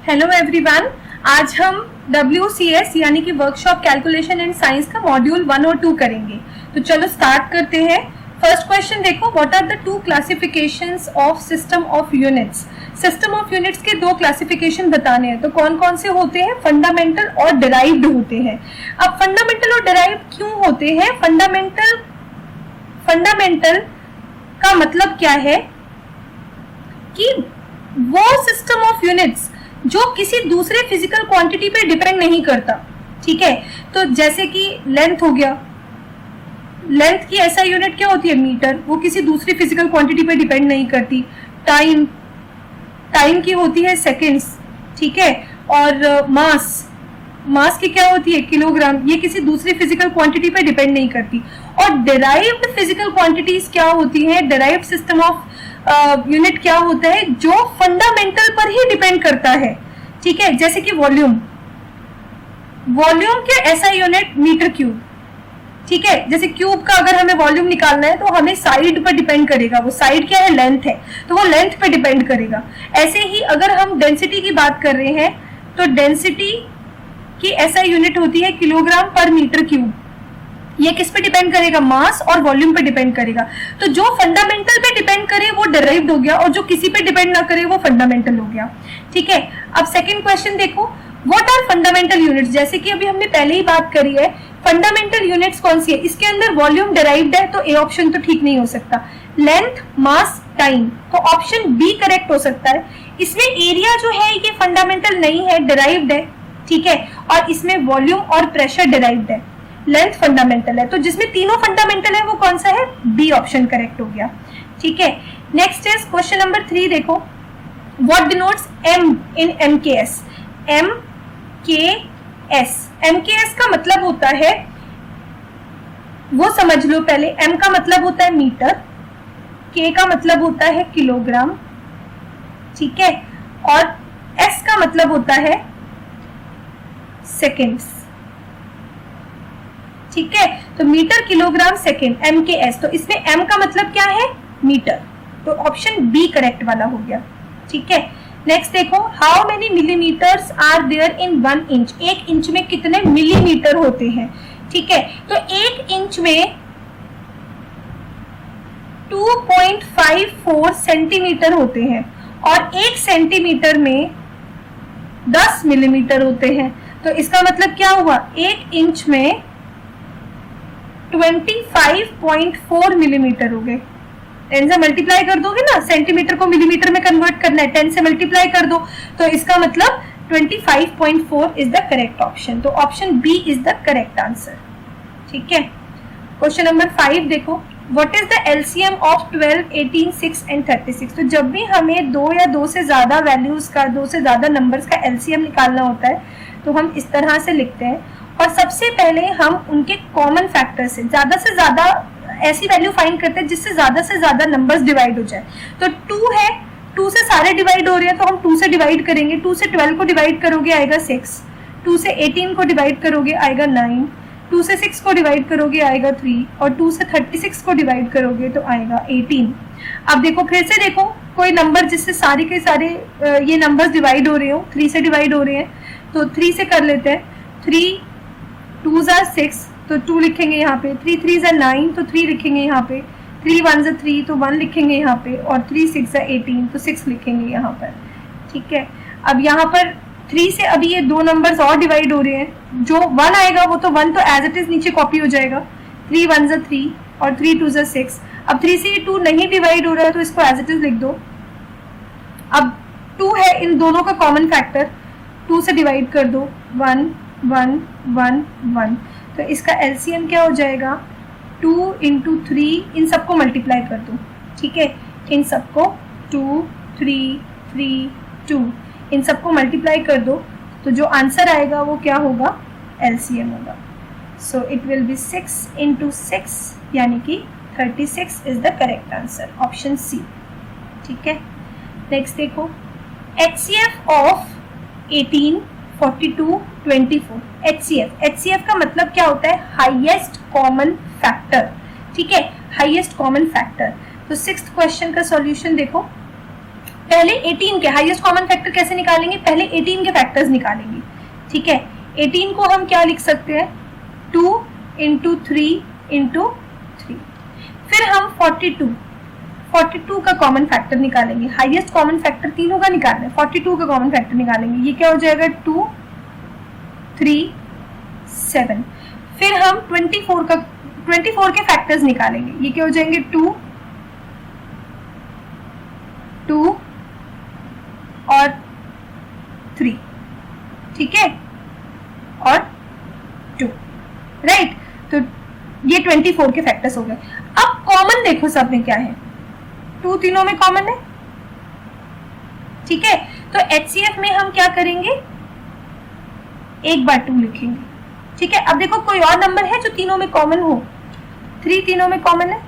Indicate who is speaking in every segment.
Speaker 1: Hello everyone, आज हम WCS यानी कि वर्कशॉप कैलकुलेशन एंड साइंस का मॉड्यूल 1 और 2 करेंगे। तो चलो स्टार्ट करते हैं। फर्स्ट क्वेश्चन देखो, what are the two classifications of system of units. System of units के दो क्लासिफिकेशन बताने हैं, तो कौन कौन से होते हैं? फंडामेंटल और डिराइव्ड होते हैं। अब फंडामेंटल और डिराइव्ड क्यों होते हैं? फंडामेंटल का मतलब क्या है कि वो सिस्टम ऑफ यूनिट्स जो किसी दूसरे फिजिकल क्वांटिटी पे डिपेंड नहीं करता। ठीक है, तो जैसे कि लेंथ हो गया, लेंथ की ऐसा यूनिट क्या होती है? मीटर, वो किसी दूसरी फिजिकल क्वांटिटी पे डिपेंड नहीं करती। टाइम की होती है सेकेंड्स। ठीक है, और मास की क्या होती है? किलोग्राम, ये किसी दूसरी फिजिकल क्वांटिटी पे डिपेंड नहीं करती। और डिराइव्ड फिजिकल क्वांटिटीज क्या होती है? डिराइव्ड सिस्टम ऑफ यूनिट क्या होता है? जो फंडामेंटल पर ही डिपेंड करता है। ठीक है, जैसे कि वॉल्यूम के ऐसा यूनिट मीटर क्यूब। ठीक है, जैसे क्यूब का अगर हमें वॉल्यूम निकालना है तो हमें साइड पर डिपेंड करेगा। वो साइड क्या है? लेंथ है, तो वो लेंथ पे डिपेंड करेगा। ऐसे ही अगर हम डेंसिटी की बात कर रहे हैं तो डेंसिटी की ऐसा यूनिट होती है किलोग्राम पर मीटर क्यूब। ये किस पे डिपेंड करेगा? मास और वॉल्यूम पे डिपेंड करेगा। तो जो फंडामेंटल पे डिपेंड करे वो डिराइव्ड हो गया, और जो किसी पे डिपेंड ना करे वो फंडामेंटल हो गया। ठीक है, अब सेकंड क्वेश्चन देखो, व्हाट आर फंडामेंटल यूनिट्स। जैसे कि अभी हमने पहले ही बात करी है, फंडामेंटल यूनिट्स कौन सी है? इसके अंदर वॉल्यूम डिराइव्ड है, तो ए ऑप्शन तो ठीक नहीं हो सकता। लेंथ, मास, टाइम, तो ऑप्शन बी करेक्ट हो सकता है। इसमें एरिया जो है ये फंडामेंटल नहीं है, डिराइव्ड है। ठीक है, और इसमें वॉल्यूम और प्रेशर डिराइव्ड है। लेंथ फंडामेंटल है, तो जिसमें तीनों फंडामेंटल है वो कौन सा है? बी ऑप्शन करेक्ट हो गया। ठीक है, नेक्स्ट इज क्वेश्चन नंबर 3 देखो, what denotes M in MKS। MKS का मतलब होता है, वो समझ लो पहले। M का मतलब होता है मीटर, K का मतलब होता है किलोग्राम, ठीक है, और S का मतलब होता है सेकेंड्स। ठीक है, तो मीटर, किलोग्राम, सेकेंड, MKS। तो इसमें M का मतलब क्या है? मीटर, तो ऑप्शन बी करेक्ट वाला हो गया। ठीक है, नेक्स्ट देखो, how many millimetres are there in 1 inch. 1 inch में कितने मिलीमीटर होते हैं? ठीक है, तो 1 इंच में 2.54 सेंटीमीटर होते हैं, और 1 सेंटीमीटर में 10 मिलीमीटर होते हैं। तो इसका मतलब क्या हुआ? 1 इंच में 25.4 मिलीमीटर हो गए। 10 से मल्टीप्लाई कर दोगे ना, सेंटीमीटर को मिलीमीटर में कन्वर्ट करना है, 10 से मल्टीप्लाई कर दो, तो इसका मतलब 25.4 इज द करेक्ट ऑप्शन। तो option B is the correct answer. ठीक है, क्वेश्चन नंबर 5 देखो, what is the LCM of 12, 18, 6 and 36। तो जब भी हमें 2 या 2 से ज्यादा वैल्यूज का, 2 से ज्यादा नंबर्स का LCM निकालना होता है तो हम इस तरह से लिखते हैं, और सबसे पहले हम उनके कॉमन फैक्टर से ज्यादा ऐसी वैल्यू फाइंड करते हैं जिससे ज्यादा नंबर्स डिवाइड हो जाए। तो 2 है, 2 से सारे डिवाइड हो रहे हैं तो हम 2 से डिवाइड करेंगे। 2 से 12 को डिवाइड करोगे आएगा 6, 2 से 18 को डिवाइड करोगे आएगा 9, 2 से 6 को डिवाइड करोगे आएगा 3, और 2 से 36 को डिवाइड करोगे तो आएगा 18। अब देखो, फिर से देखो कोई नंबर जिससे सारे के सारे ये नंबर्स डिवाइड हो रहे हो, 3 से डिवाइड हो रहे हैं, तो 3 से कर लेते हैं। 3 2s are 6, तो 2 लिखेंगे यहाँ पे। 3 3s are 9, तो 3 लिखेंगे यहाँ पे। 3 1s are 3, तो 1 लिखेंगे यहाँ पे, और 3 6 are 18, तो 6 लिखेंगे यहाँ पर। ठीक है, अब यहाँ पर 3 से अभी ये 2 नंबर्स और डिवाइड हो रहे हैं। जो 1 आएगा वो तो 1 तो एज इट इज नीचे कॉपी हो जाएगा। 3 1s are 3 और 3 2s are 6। अब 3 से ये 2 नहीं डिवाइड हो रहा है तो इसको एज इट इज लिख दो। अब 2 है, इन दोनों का कॉमन फैक्टर, 2 से डिवाइड कर दो, 1 1 1 1, तो इसका LCM क्या हो जाएगा? 2 × 3, इन सबको मल्टीप्लाई कर दो। ठीक है, इन सबको 2 3 3 2, इन सबको मल्टीप्लाई कर दो, तो जो आंसर आएगा वो क्या होगा? LCM होगा। सो इट विल बी 6 × 6, यानी कि 36 is the correct answer, option C. ठीक है, नेक्स्ट देखो, HCF ऑफ 18 42 24। HCF का मतलब क्या होता है? Highest common factor. ठीक है, हाईएस्ट कॉमन फैक्टर। तो 6th क्वेश्चन का सॉल्यूशन देखो, पहले 18 के हाईएस्ट कॉमन फैक्टर कैसे निकालेंगे, पहले 18 के फैक्टर्स निकालेंगे, ठीक है। 18 को हम क्या लिख सकते हैं, 2 इंटू 3 इंटू 3। फिर हम 42 का कॉमन फैक्टर निकालेंगे, हाईएस्ट कॉमन फैक्टर तीनों का निकालना है, 42 का कॉमन फैक्टर निकालेंगे, ये क्या हो जाएगा 2 3 7। फिर हम 24 के फैक्टर्स निकालेंगे, ये क्या हो जाएंगे 2 2 और 3, ठीक है, और 2, राइट। तो ये 24 के फैक्टर्स हो गए। अब कॉमन देखो सब में क्या है, 2 तीनों में कॉमन है, ठीक है। तो HCF में हम क्या करेंगे, एक बार 2 लिखेंगे, ठीक है। अब देखो कोई और नंबर है जो तीनों में कॉमन हो, 3 तीनों में कॉमन है,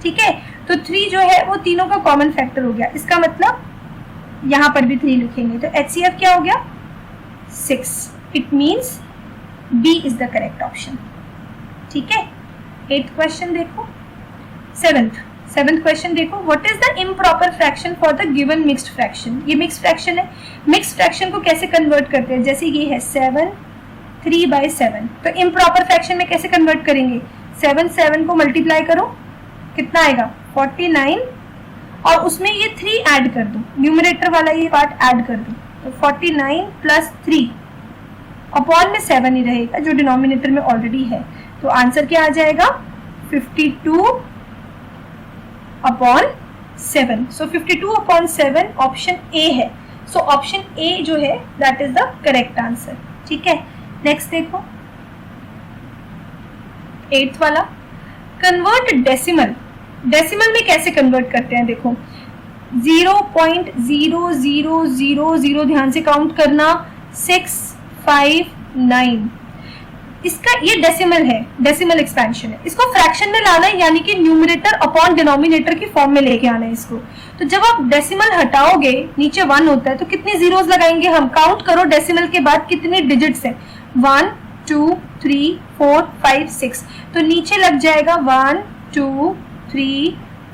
Speaker 1: ठीक है। तो 3 जो है वो तीनों का कॉमन फैक्टर हो गया, इसका मतलब यहां पर भी 3 लिखेंगे, तो HCF क्या हो गया 6। It means B is the correct option, ठीक है। 8th क्वेश्चन देखो, 7th क्वेश्चन देखो, what is the improper fraction for the given mixed fraction. ये मिक्स्ड फ्रैक्शन है, मिक्स्ड फ्रैक्शन को कैसे कन्वर्ट करते हैं, जैसे ये है 7 3/7, तो इम्प्रॉपर फ्रैक्शन में कैसे कन्वर्ट करेंगे, 7 को मल्टीप्लाई करो, कितना आएगा 49, और उसमें ये 3 ऐड कर दो, न्यूमरेटर वाला ये पार्ट ऐड कर दो, तो 49 प्लस 3 अपॉन में 7 ही रहेगा जो डिनोमिनेटर में ऑलरेडी है, तो आंसर क्या आ जाएगा 52/7। सो 52/7 ऑप्शन ए है, सो ऑप्शन ए जो है that is the correct answer, ठीक है। नेक्स्ट देखो 8th वाला, कन्वर्ट डेसिमल। डेसिमल में कैसे कन्वर्ट करते हैं, देखो 0.0000, ध्यान से काउंट करना, 659, इसका ये डेसिमल है, डेसिमल एक्सपेंशन है, इसको फ्रैक्शन में लाना है, यानी कि न्यूमरेटर अपॉन डिनोमिनेटर की फॉर्म में लेके आना है इसको। तो जब आप डेसिमल हटाओगे नीचे 1 होता है, तो कितने जीरोस लगाएंगे हम, काउंट करो डेसिमल के बाद कितने डिजिट्स हैं, 1 2 3 4 5 6, तो नीचे लग जाएगा 1 2 3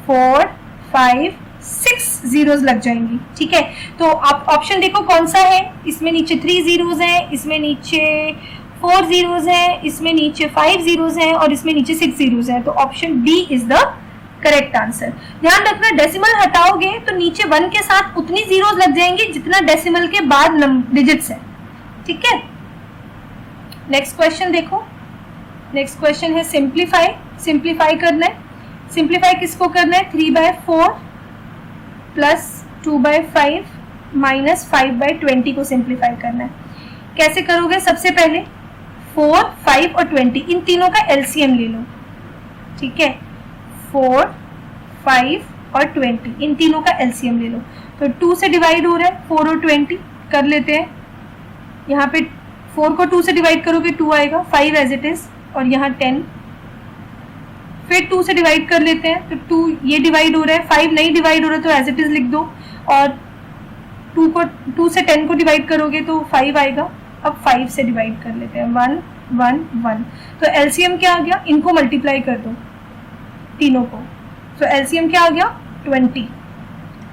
Speaker 1: 4 5 6 जीरोस लग जाएंगी, ठीक है। तो आप ऑप्शन देखो कौन सा है, इसमें नीचे 3 जीरोस हैं, इसमें नीचे 4 जीरोस हैं, इसमें नीचे 5 जीरोस हैं, और इसमें नीचे 6 जीरोस हैं, तो option B is the correct answer. ध्यान रखना डेसिमल हटाओगे तो नीचे 1 के साथ उतनी जीरोस लग जाएंगे जितना डेसिमल के बाद डिजिट्स है, ठीक है। नेक्स्ट क्वेश्चन देखो, नेक्स्ट क्वेश्चन है सिंप्लीफाई। सिंप्लीफाई करना है, सिंप्लीफाई किसको करना है, 3/4 प्लस 2/5 माइनस 5/20 को सिंप्लीफाई करना है। कैसे करोगे, सबसे पहले 4 5 और 20 इन तीनों का एलसीएम ले लो, ठीक है। 4 5 और 20 इन तीनों का एलसीएम ले लो, तो 2 से डिवाइड हो रहा है, 4 और 20 कर लेते हैं। यहाँ पे 4 को 2 से डिवाइड करोगे 2 आएगा, 5 एज इट इज, और यहाँ 10, फिर 2 से डिवाइड कर लेते हैं, तो 2 ये डिवाइड हो रहा है, 5 नहीं डिवाइड हो रहा है तो एज इट इज लिख दो, और 2 से 10 को डिवाइड करोगे तो 5 आएगा। अब 5 से डिवाइड कर लेते हैं, 1 1 1, तो एलसीएम क्या आ गया, इनको मल्टीप्लाई कर दो तीनों को, तो एलसीएम क्या आ गया 20,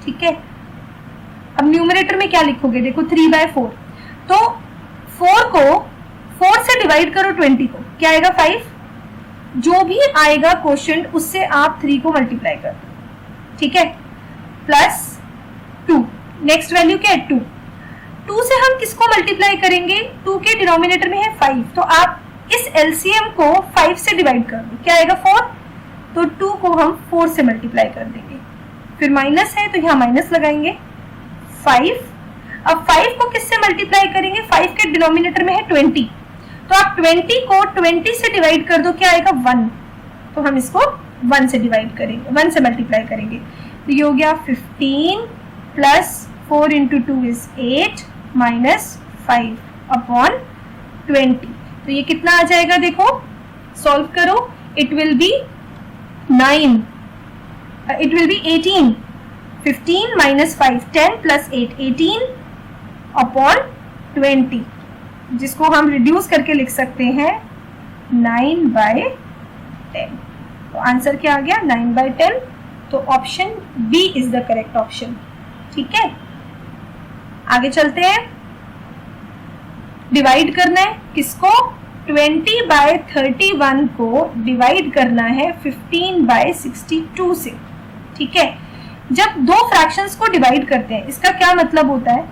Speaker 1: ठीक है। अब न्यूमरेटर में क्या लिखोगे, देखो 3/4, तो 4 को 4 से डिवाइड करो 20 को, क्या आएगा 5, जो भी आएगा क्वोशिएंट उससे आप 3 को मल्टीप्लाई कर दो, ठीक है, प्लस 2, नेक्स्ट वैल्यू क्या है 2 से हम किसको मल्टीप्लाई करेंगे, 2 के डिनोमिनेटर में है 5, तो आप इस एलसीएम को 5 से डिवाइड कर दो, क्या आएगा 4, तो 2 को हम 4 से मल्टीप्लाई कर देंगे, फिर माइनस है तो यहाँ माइनस लगाएंगे 5। अब 5 को किससे मल्टीप्लाई करेंगे, 5 के डिनोमिनेटर में है 20, तो आप 20 को 20 से डिवाइड कर दो, क्या आएगा 1, तो हम इसको 1 से डिवाइड करेंगे, 1 से मल्टीप्लाई करेंगे, तो ये हो गया 15 प्लस 4 इंटू 2 इज 8 माइनस 5/20, तो ये कितना आ जाएगा, देखो सॉल्व करो, it will be 9, it will be 18, 15 minus 5 10 plus 8 18/20, जिसको हम रिड्यूस करके लिख सकते हैं 9/10, तो आंसर क्या आ गया 9/10, तो option B is the correct option. ठीक है, आगे चलते हैं। डिवाइड करना है किसको? 20/31 को डिवाइड करना है 15/62 से। ठीक है, जब दो फ्रैक्शंस को डिवाइड करते हैं इसका क्या मतलब होता है?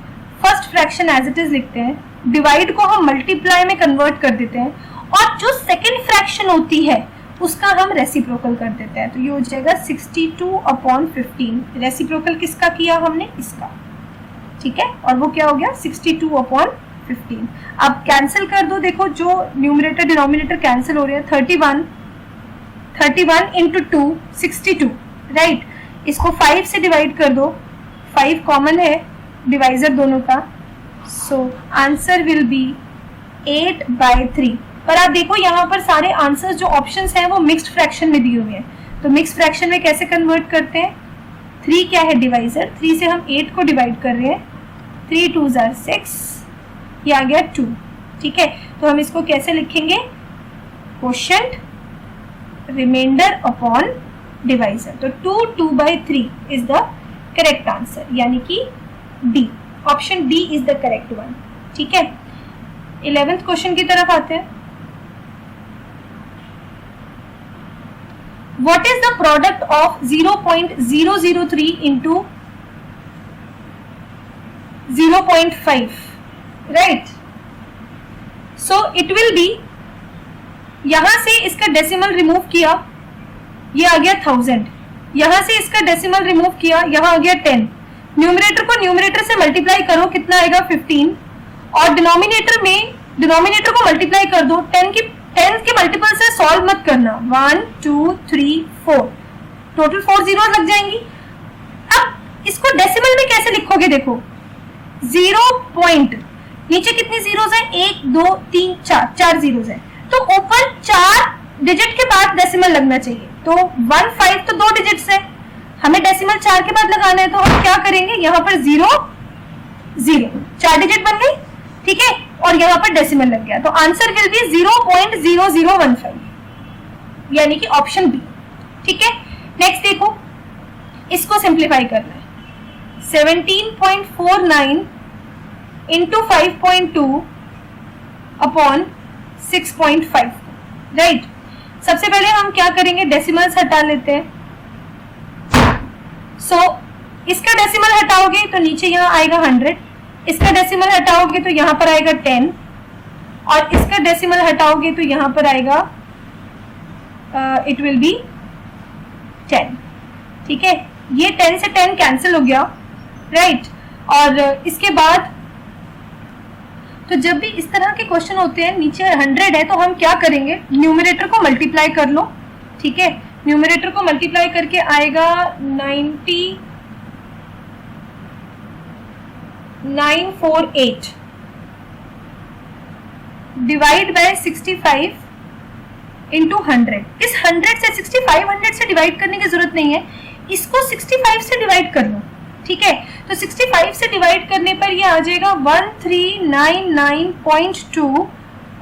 Speaker 1: First fraction as it is लिखते हैं, डिवाइड को हम मल्टीप्लाई में कन्वर्ट कर देते हैं, और जो सेकेंड फ्रैक्शन होती है उसका हम रेसिप्रोकल कर देते हैं। तो ये हो जाएगा 62/15। रेसिप्रोकल किसका किया हमने? इसका। ठीक है, और वो क्या हो गया? 62/15। अब कैंसिल कर दो, देखो जो न्यूमरेटर डिनोमिनेटर कैंसिल हो रहे हैं। 31 इंटू 2 62, राइट। इसको 5 से डिवाइड कर दो, 5 कॉमन है डिवाइजर दोनों का, सो आंसर विल बी 8/3। पर आप देखो यहाँ पर सारे आंसर्स जो ऑप्शंस हैं वो मिक्स्ड फ्रैक्शन में दिए हुए हैं, तो मिक्स्ड फ्रैक्शन में कैसे कन्वर्ट करते हैं? 3 क्या है डिवाइजर, 3 से हम 8 को डिवाइड कर रहे हैं, 3 2s are 6, ये आ गया 2। ठीक है, तो हम इसको कैसे लिखेंगे? Quotient remainder upon divisor. तो 2/3 इज द करेक्ट आंसर, यानी कि D, option D is the correct one. ठीक है, 11th क्वेश्चन की तरफ आते हैं। What is the product of 0.003 into 0.5? Right? So it will be, यहां से इसका डेसिमल रिमूव किया, ये आ गया 1000, यहां से इसका डेसिमल रिमूव किया, यहां आ गया 10। न्यूमरेटर को न्यूमरेटर से मल्टीप्लाई करो, कितना आएगा? 15, और डिनोमिनेटर को मल्टीप्लाई कर दो। 10 के मल्टीपल से सॉल्व मत करना, 1 2 3 4, टोटल 4 जीरो लग जाएंगी। अब इसको डेसिमल में कैसे लिखोगे? देखो 0 पॉइंट, नीचे कितनी जीरोस हैं? 1 2 3 4 जीरोस हैं, तो ऊपर 4 डिजिट के बाद डेसिमल लगना चाहिए। तो 1 5 तो 2 डिजिट्स है, हमें डेसिमल 4 के बाद लगाना है, तो हम क्या करेंगे? यहाँ पर 0 0, 4 डिजिट बन गई। ठीक है, और यहाँ पर डेसिमल लग गया, तो आंसर विल बी 0.0015, यानी कि ऑप्शन बी। ठीक है, नेक्स्ट देखो, इसको सिंप्लीफाई करना है। 17.49 इंटू 5.2 अपॉन 6.5, राइट। सबसे पहले हम क्या करेंगे? डेसिमल्स हटा लेते हैं। सो इसका डेसिमल हटाओगे तो नीचे यहाँ आएगा 100, इसका डेसिमल हटाओगे तो यहाँ पर आएगा 10, और इसका डेसिमल हटाओगे तो यहाँ पर आएगा इट विल बी 10। ठीक है, ये 10 से 10 कैंसिल हो गया, राइट। और इसके बाद तो जब भी इस तरह के क्वेश्चन होते हैं, नीचे 100 है, तो हम क्या करेंगे? न्यूमरेटर को मल्टीप्लाई कर लो। ठीक है, न्यूमरेटर को मल्टीप्लाई करके आएगा 94948 डिवाइड बाय 65 इंटू 100। इस 100 से 65 100 से डिवाइड करने की जरूरत नहीं है, इसको 65 से डिवाइड कर लो। ठीक है, तो 65 से डिवाइड करने पर ये आ जाएगा 1399.2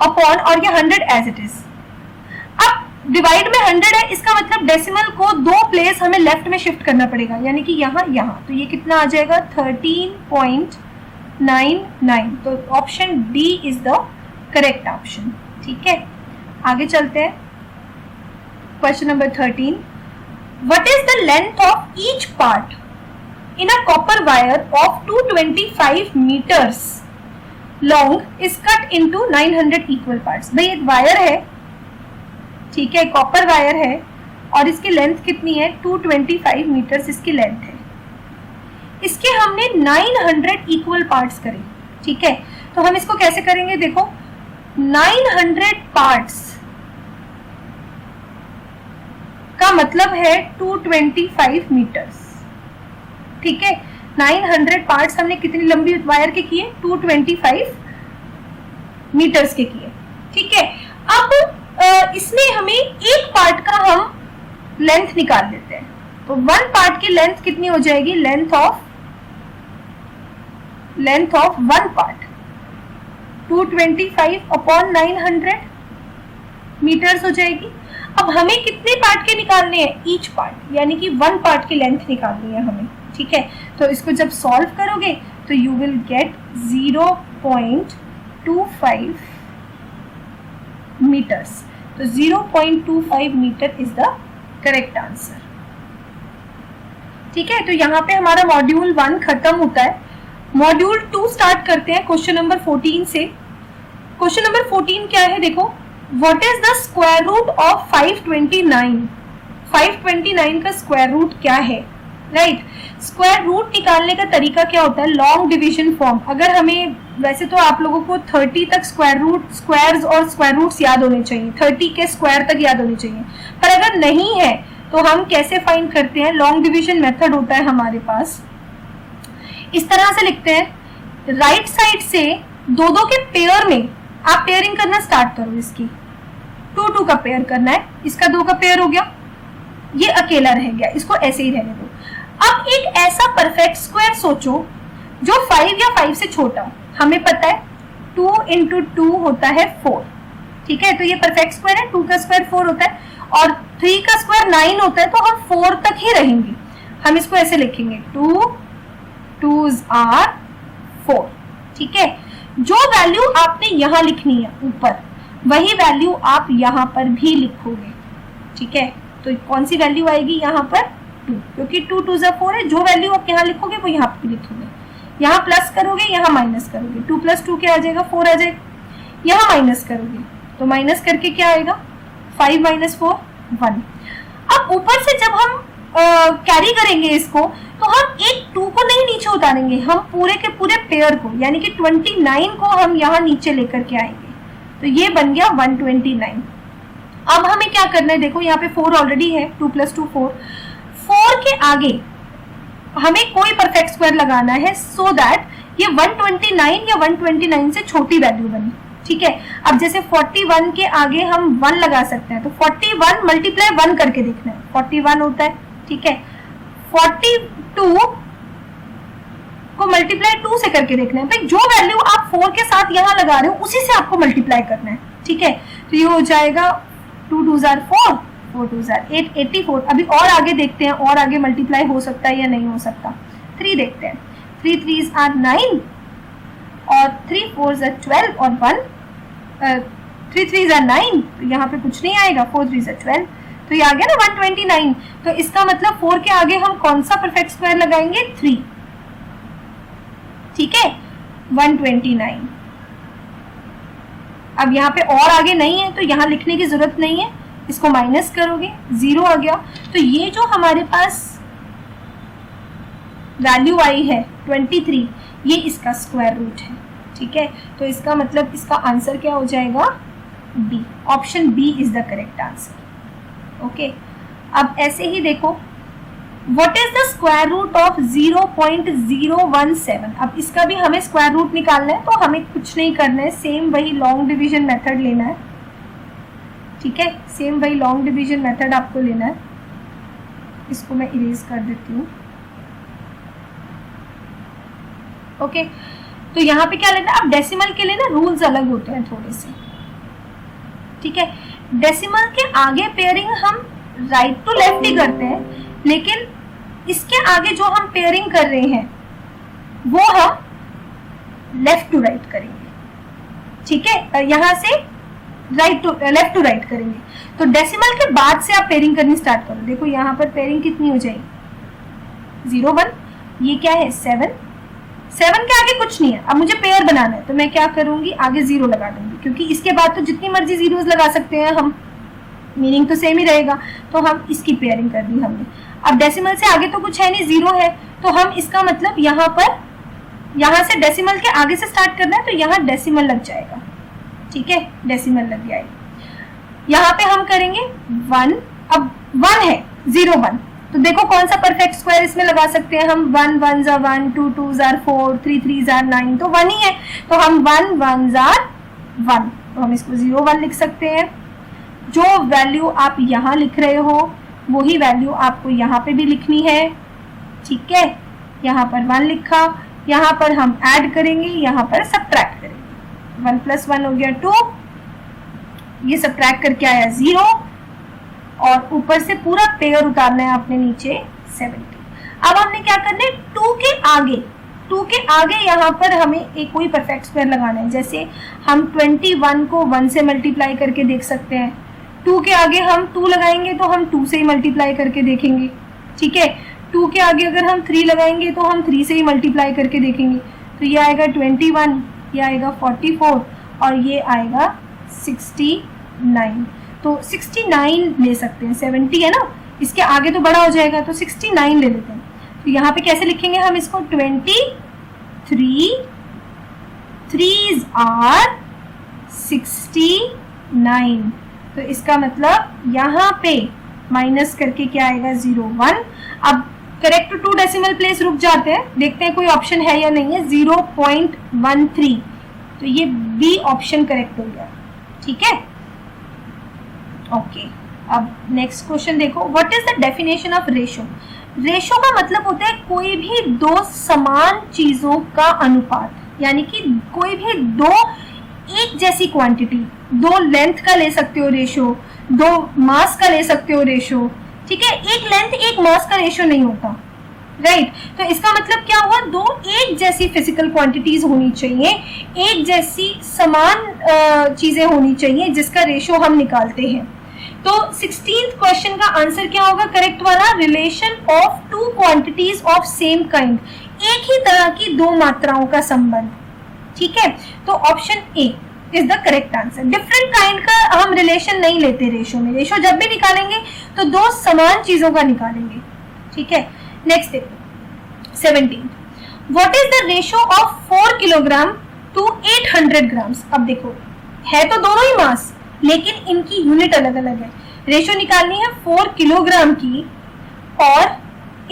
Speaker 1: अपॉन, और ये 100 एज इट इज। अब डिवाइड में 100 है, इसका मतलब डेसिमल को 2 प्लेस हमें लेफ्ट में शिफ्ट करना पड़ेगा, यानी कि यहाँ, तो ये कितना आ जाएगा? 13.99। तो option D is the correct option. ठीक है, आगे चलते हैं। Question number 13, what is the length of each part in a copper wire of 225 meters long is cut into 900 equal parts? भाई एक वायर है, ठीक है, कॉपर वायर है, और इसकी लेंथ कितनी है? 225 मीटर्स इसकी लेंथ है। इसके हमने 900 इक्वल पार्ट्स करे। ठीक है, तो हम इसको कैसे करेंगे? देखो 900 पार्ट्स का मतलब है 225 मीटर्स। ठीक है, 900 पार्ट्स हमने कितनी लंबी वायर के किए? 225 मीटर्स के किए। ठीक है, अब इसमें हमें एक पार्ट का हम लेंथ निकाल लेते हैं, तो 1 पार्ट की लेंथ कितनी हो जाएगी? Length of 1 part 225 upon 900 metres हो जाएगी। अब हमें कितने पार्ट के निकालने हैं? ईच पार्ट, यानी कि 1 पार्ट की लेंथ निकालनी है हमें, ठीक है। तो इसको जब सॉल्व करोगे तो यू विल गेट 0.25 मीटर्स। तो 0.25 metre is the correct answer, ठीक है। तो यहाँ पे हमारा मॉड्यूल 1 खत्म होता है। मॉड्यूल 2 स्टार्ट करते हैं क्वेश्चन नंबर 14 से। क्वेश्चन नंबर 14 क्या है? देखो, what is the square root of 529? 529 का स्क्वायर रूट क्या है? राइट, स्क्वायर रूट निकालने का तरीका क्या होता है? Long division form. अगर हमें, वैसे तो आप लोगों को 30 तक स्क्वायर रूट, स्क्वायर्स और स्क्वायर रूट्स याद होने चाहिए, 30 के स्क्वायर तक याद होने चाहिए। पर अगर नहीं है तो हम कैसे फाइंड करते हैं? लॉन्ग डिवीजन मेथड होता है हमारे पास। इस तरह से लिखते हैं, राइट साइड से दो के पेयर में आप पेयरिंग करना स्टार्ट करो। इसकी 2 का पेयर करना है, इसका 2 का पेयर हो गया, ये अकेला रह गया, इसको ऐसे ही रहने दो। अब एक ऐसा परफेक्ट स्क्वायर सोचो जो 5 या 5 से छोटा। हमें पता है 2 × 2 होता है 4, ठीक है। तो ये परफेक्ट स्क्वायर है, 2 का स्क्वायर 4 होता है और 3 का स्क्वायर 9 होता है, तो हम 4 तक ही रहेंगे। हम इसको ऐसे लिखेंगे, 2 2s are 4, ठीक है। जो वैल्यू आपने यहाँ लिखनी है ऊपर, वही वैल्यू आप यहाँ पर भी लिखोगे, ठीक है। तो कौन सी वैल्यू आएगी यहाँ पर? 2, क्योंकि 2 2s are 4 है। जो वैल्यू आप यहाँ लिखोगे वो यहाँ पर लिखोगे। यहाँ प्लस करोगे, यहाँ माइनस करोगे, 2 + 2 क्या आ जाएगा? 4 आ जाएगा। यहाँ माइनस करोगे तो माइनस करके क्या आएगा? 5 - 4 1। अब ऊपर से जब हम कैरी करेंगे इसको, तो हम एक 2 को नहीं नीचे उतारेंगे, हम पूरे के पूरे पेयर को, यानी कि 29 को हम यहाँ नीचे लेकर के आएंगे। तो ये बन गया 129। अब हमें क्या करना है? देखो यहाँ पे 4 ऑलरेडी है, 2 + 2 4। 4 के आगे हमें कोई परफेक्ट स्क्वायर लगाना है, सो दैट ये 129 या 129 से छोटी वैल्यू बनी, ठीक है। अब जैसे 41 के आगे हम 1 लगा सकते हैं, तो 41 × 1 करके देखना है, 41 होता है, ठीक है। 42 को मल्टीप्लाई 2 से करके देखना है। भाई जो वैल्यू आप 4 के साथ यहाँ लगा रहे हो उसी से आपको मल्टीप्लाई करना है, ठीक है। तो ये हो जाएगा 2 2s are 4, 4 2s are 8, 84। अभी और आगे देखते हैं, और आगे मल्टीप्लाई हो सकता है या नहीं हो सकता। 3 देखते हैं, 3 3s are 9 और 3 4s are 12 और 3 3s are 9, तो यहाँ पे कुछ नहीं आएगा, 4 3s are 12, तो ये आ गया ना 129। तो इसका मतलब 4 के आगे हम कौन सा परफेक्ट स्क्वायर लगाएंगे? 3, ठीक है, 129। अब यहाँ पे और आगे नहीं है तो यहाँ लिखने की जरूरत नहीं है, इसको माइनस करोगे, 0 आ गया। तो ये जो हमारे पास वैल्यू आई है 23, ये इसका स्क्वायर रूट है, ठीक है। तो इसका मतलब इसका आंसर क्या हो जाएगा? B. Option B is the correct answer, okay. अब ऐसे ही देखो, what is the square root of 0.017? अब इसका भी हमें स्क्वायर रूट निकालना है, तो हमें कुछ नहीं करना है, सेम वही लॉन्ग डिवीजन मेथड लेना है, ठीक है। सेम वही लॉन्ग डिवीजन मेथड आपको लेना है। इसको मैं इरेज कर देती हूँ, ओके। तो यहाँ पे क्या लेना है? अब डेसिमल के लिए ना रूल्स अलग होते हैं थोड़े से, ठीक है। डेसिमल के आगे पेयरिंग हम राइट टू लेफ्ट ही करते हैं, लेकिन इसके आगे जो हम पेयरिंग कर रहे हैं वो हम लेफ्ट टू राइट करेंगे, ठीक है। यहाँ से लेफ्ट टू राइट करेंगे। तो डेसिमल के बाद से आप पेयरिंग करनी स्टार्ट करो। देखो यहाँ पर पेयरिंग कितनी हो जाएगी? 0 1, ये क्या है? 7 के आगे कुछ नहीं है। अब मुझे पेयर बनाना है, तो मैं क्या करूंगी? आगे 0 लगा दूंगी, क्योंकि इसके बाद तो जितनी मर्जी जीरोस लगा सकते हैं हम, मीनिंग तो सेम ही रहेगा। तो हम इसकी पेयरिंग कर दी हमने। अब डेसिमल से आगे तो कुछ है नहीं, 0 है, तो हम इसका मतलब यहाँ पर, यहाँ से डेसिमल के आगे से स्टार्ट करना है, तो यहाँ डेसिमल लग जाएगा, ठीक है, डेसिमल लग जाएगा। यहाँ पे हम करेंगे 1, अब 1 है, 0 1, तो देखो कौन सा परफेक्ट स्क्वायर इसमें लगा सकते हैं हम? 1 1s are 1, 2 2s are 4, 3 3s are 9, तो 1 ही है, तो हम 1 1s are 1, तो हम इसको 0 1 लिख सकते हैं। जो वैल्यू आप यहाँ लिख रहे हो वही वैल्यू आपको यहाँ पे भी लिखनी है, ठीक है। यहाँ पर 1 लिखा, यहाँ पर हम ऐड करेंगे, यहाँ पर सब्ट्रैक्ट करेंगे। 1 + 1 हो गया 2, ये सब्ट्रैक्ट करके आया 0, और ऊपर से पूरा पेयर उतारना है आपने नीचे 70। अब हमने क्या करना है, 2 के आगे यहाँ पर हमें एक कोई परफेक्ट स्क्वायर लगाना है। जैसे हम 21 को 1 से मल्टीप्लाई करके देख सकते हैं। 2 के आगे हम 2 लगाएंगे तो हम 2 से ही मल्टीप्लाई करके देखेंगे, ठीक है। 2 के आगे अगर हम 3 लगाएंगे तो हम 3 से ही मल्टीप्लाई करके देखेंगे। तो ये आएगा 21, ये आएगा 44 और ये आएगा 69। तो 69 ले सकते हैं, 70 है ना, इसके आगे तो बड़ा हो जाएगा तो 69 ले लेते हैं। तो यहाँ पे कैसे लिखेंगे हम इसको, 23 3s are 69। तो इसका मतलब यहाँ पे माइनस करके क्या आएगा 01। अब करेक्ट टू डेसिमल प्लेस रुक जाते हैं, देखते हैं कोई ऑप्शन है या नहीं है। 0.13, तो ये बी ऑप्शन करेक्ट हो गया, ठीक है। ओके, अब नेक्स्ट क्वेश्चन देखो, what is the definition of ratio. Ratio का मतलब होता है कोई भी दो समान चीजों का अनुपात, यानी कि कोई भी दो एक जैसी क्वांटिटी, दो लेंथ का ले सकते हो रेशो, दो मास का ले सकते हो रेशो, ठीक है। एक लेंथ एक मास का रेशो नहीं होता, राइट। तो इसका मतलब क्या हुआ, दो एक जैसी फिजिकल क्वांटिटीज होनी चाहिए, एक जैसी समान चीजें होनी चाहिए जिसका रेशो हम निकालते हैं। तो 16th क्वेश्चन का आंसर क्या होगा करेक्ट वाला, relation of two quantities of same kind, एक ही तरह की दो मात्राओं का संबंध, ठीक है। तो option A is the correct answer. Different kind का हम रिलेशन नहीं लेते रेशो में, रेशो जब भी निकालेंगे तो दो समान चीजों का निकालेंगे, ठीक है। नेक्स्ट देखो 17, what is the ratio of 4 kilogram to 800 grams. अब देखो है तो दोनों ही मास, लेकिन इनकी यूनिट अलग अलग है। रेशो निकालनी है 4 किलोग्राम की और